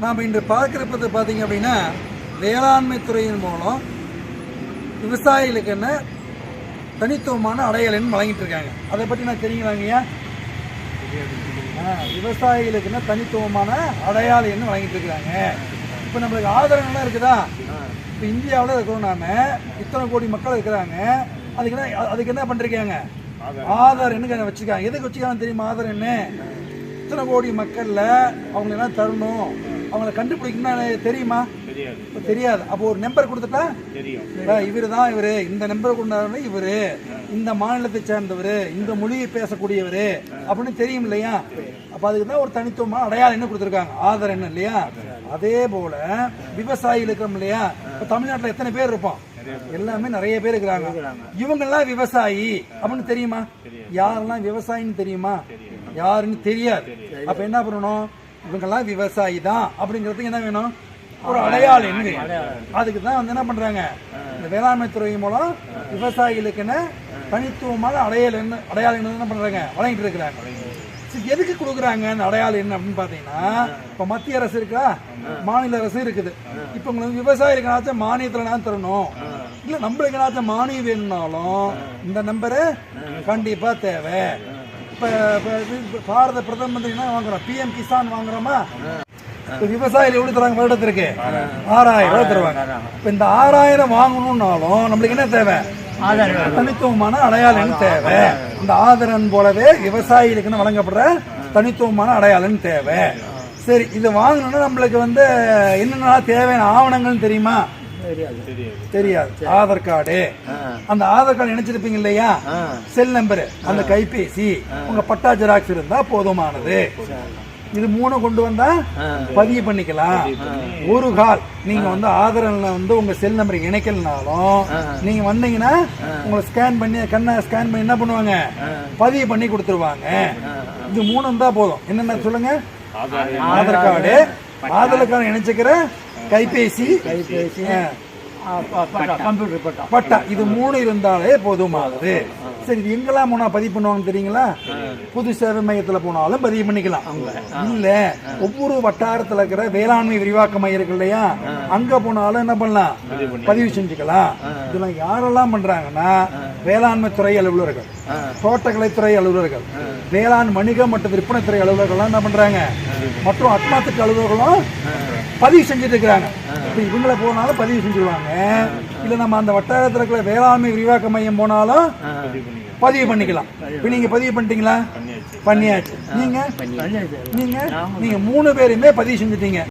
நாம் இன்று பார்க்குறப்பது பார்த்தீங்க அப்படின்னா வேளாண்மை துறையின் மூலம் விவசாயிகளுக்கு என்ன தனித்துவமான அடையாளம் வழங்கிட்டு இருக்காங்க. அதை பற்றி நான் தெரியுங்களாங்கய்யா? விவசாயிகளுக்கு என்ன தனித்துவமான அடையாளம் என்ன வழங்கிட்டு இருக்கிறாங்க. இப்போ நம்மளுக்கு ஆதரவுலாம் இருக்குதா? இப்போ இந்தியாவில் இருக்கிறோம், நாம இத்தனை கோடி மக்கள் இருக்கிறாங்க. அதுக்கு என்ன பண்ணிருக்காங்க? ஆதார் என்ன வச்சுருக்காங்க. எதுக்கு வச்சுக்காங்க தெரியுமா? ஆதார் என்ன இத்தனை கோடி மக்கள்ல அவங்க என்ன தரணும், அவங்கள கண்டுபிடிக்கணும்னா தெரியுமா? தெரியாது. அப்போ ஒரு நம்பர் கொடுத்துட்டா இவரு தான் இவரு, இந்த நம்பர் கொண்டாடுற இவரு, இந்த மாநிலத்தை சேர்ந்தவர், இந்த மொழியை பேசக்கூடியவர் அப்படின்னு தெரியும் இல்லையா? அப்ப அதுக்கு தான் ஒரு தனித்துவமான அடையாளம் என்ன கொடுத்துருக்காங்க, ஆதார் என்ன இல்லையா? அதே போல விவசாயிகள் இருக்கிறோம் இல்லையா? இப்ப தமிழ்நாட்டில் எத்தனை பேர் இருப்போம்? எல்லாமே நிறைய பேர் இருக்கிறாங்க. இவங்கெல்லாம் விவசாயி அப்படின்னு தெரியுமா? யாரெல்லாம் விவசாயின்னு தெரியுமா? யாருன்னு தெரியாது. அப்ப என்ன பண்ணணும்? இவங்கெல்லாம் விவசாயி தான் அப்படிங்கிறதுக்கு என்ன வேணும்? ஒரு அடையாளம் என்ன? அதுக்கு தான் வந்து என்ன பண்றாங்க, இந்த வேளாண்மை துறை மூலம் விவசாயிகளுக்கு என்ன தனித்துவமான அடையாளம் என்ன பண்றாங்க, வழங்கிட்டு இருக்கிறாங்க. எதுக்கு கொடுக்குறாங்க அந்த அடையாளம் என்ன அப்படின்னு பாத்தீங்கன்னா, இப்ப மத்திய அரசு இருக்கா, மாநில அரசு இருக்குது. இப்ப உங்களுக்கு விவசாயிகளுக்கு மானியத்துல தரணும், இல்ல நம்மளுக்கு ஏதாச்சும் மானியம் வேணும்னாலும் இந்த நம்பரு கண்டிப்பா தேவை. இப்ப பாரத பிரதம மந்திரி என்ன வாங்குறோம், PM கிசான் வாங்குறோமா? விவசாயிகள் எப்படி தருவாங்க? வருடத்திற்கு 6000 ரூபாய் தருவாங்க. இப்ப இந்த 6000 வாங்கணும்னாலும் நம்மளுக்கு என்ன தேவை? தனித்துவமான அடையாளம் தேவை. இந்த ஆதரன் போலவே விவசாயிகளுக்கு வழங்கப்படுற தனித்துவமான அடையாளம் தேவை. சரி, இது வாங்கணும்னா நம்மளுக்கு வந்து என்னென்ன தேவையான ஆவணங்கள் தெரியுமா? தெரியாது. ஆதார் கார்டு, அந்த ஆதார் கார்டு இணைச்சிருப்பீங்க இல்லையா? செல் நம்பர், அந்த கைபேசி, உங்க பட்டா ஜெராக்ஸ் இருந்தா போதுமானது. இது 3 கொண்டு வந்தா பதிவு பண்ணிக்கலாம். ஒரு கால் நீங்க வந்து ஆதார்ல வந்து உங்க செல் நம்பர் இணைக்கலனாலும் நீங்க வந்தீங்கன்னா உங்களை ஸ்கேன் பண்ணி கண்ணை ஸ்கேன் பண்ணி என்ன பண்ணுவாங்க, பதிவு பண்ணி கொடுத்துருவாங்க. இது 3 இருந்தா போதும். என்னென்ன சொல்லுங்க? ஆதார் கார்டு, ஆதார் கார்டு இணைச்சிக்கிற கைபேசி, பட்டா, இது 3 இருந்தாலே போதுமானது. சரி, இது எங்கெல்லாம் போனா பதிவு பண்ணுவாங்க தெரியுங்களா? பொது சேவை மையத்துல போனாலும் பதிவு பண்ணிக்கலாம். இல்ல ஒவ்வொரு வட்டாரத்துல இருக்கிற வேளாண்மை விரிவாக்க மையம் இருக்கு இல்லையா, அங்க போனாலும் என்ன பண்ணலாம், பதிவு செஞ்சுக்கலாம். இதெல்லாம் யாரெல்லாம் பண்றாங்கன்னா, வேளாண்மை துறை அலுவலர்கள், தோட்டக்கலைத்துறை அலுவலர்கள், வேளாண் வணிக மற்றும் விற்பனை துறை அலுவலர்கள் என்ன பண்றாங்க, மற்றும் அட்மாத்திட்ட அலுவலர்களும் பதிவு செஞ்சுட்டு இருக்கிறாங்க. இவங்களை போனாலும் பதிவு செஞ்சுருவாங்க. இல்ல நம்ம அந்த வட்டாரத்தில் இருக்கிற வேளாண்மை விரிவாக்க மையம் போனாலும் பதிவு பண்ணிக்கலாம். இப்ப நீங்க பதிவு பண்ணிட்டீங்களா? பண்ணியாச்சு. நீங்க 3 பேருமே பதிவு செஞ்சுட்டீங்க.